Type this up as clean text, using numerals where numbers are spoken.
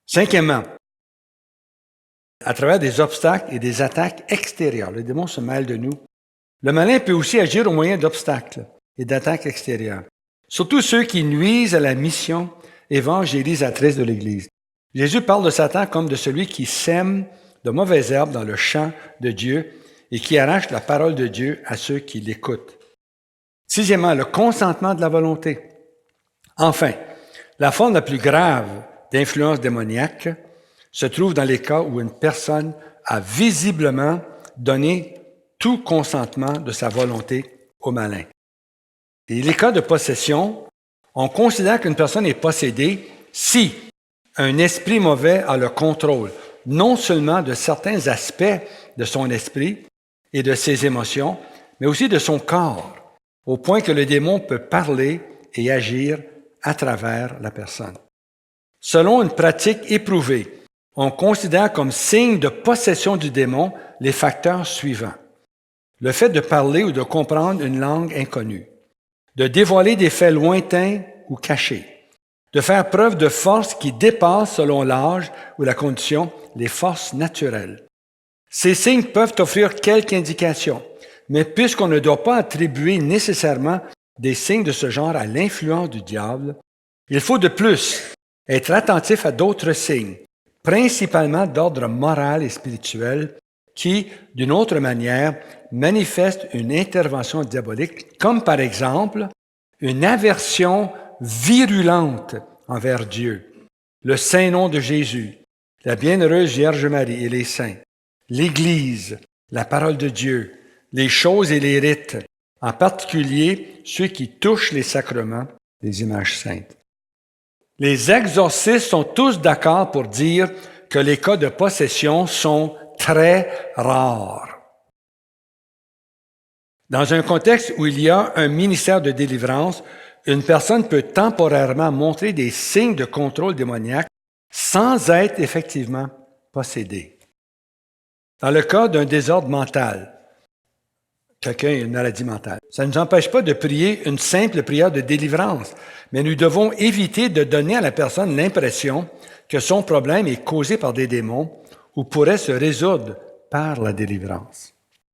Cinquièmement, à travers des obstacles et des attaques extérieures. Le démon se mêle de nous. Le malin peut aussi agir au moyen d'obstacles et d'attaques extérieures. Surtout ceux qui nuisent à la mission évangélisatrice de l'Église. Jésus parle de Satan comme de celui qui sème de mauvaises herbes dans le champ de Dieu et qui arrache la parole de Dieu à ceux qui l'écoutent. Sixièmement, le consentement de la volonté. Enfin, la forme la plus grave d'influence démoniaque se trouve dans les cas où une personne a visiblement donné tout consentement de sa volonté au malin. Et les cas de possession, on considère qu'une personne est possédée si un esprit mauvais a le contrôle, non seulement de certains aspects de son esprit et de ses émotions, mais aussi de son corps, au point que le démon peut parler et agir à travers la personne. Selon une pratique éprouvée, on considère comme signe de possession du démon les facteurs suivants. Le fait de parler ou de comprendre une langue inconnue, de dévoiler des faits lointains ou cachés, de faire preuve de force qui dépasse, selon l'âge ou la condition, les forces naturelles. Ces signes peuvent offrir quelques indications, mais puisqu'on ne doit pas attribuer nécessairement des signes de ce genre à l'influence du diable, il faut de plus être attentif à d'autres signes, principalement d'ordre moral et spirituel, qui, d'une autre manière, manifestent une intervention diabolique, comme par exemple une aversion virulente envers Dieu, le saint nom de Jésus, la bienheureuse Vierge Marie et les saints, l'Église, la parole de Dieu, les choses et les rites, en particulier ceux qui touchent les sacrements, les images saintes. Les exorcistes sont tous d'accord pour dire que les cas de possession sont très rares. Dans un contexte où il y a un ministère de délivrance, une personne peut temporairement montrer des signes de contrôle démoniaque sans être effectivement possédée. Dans le cas d'un désordre mental, quelqu'un a une maladie mentale, ça ne nous empêche pas de prier une simple prière de délivrance, mais nous devons éviter de donner à la personne l'impression que son problème est causé par des démons ou pourrait se résoudre par la délivrance.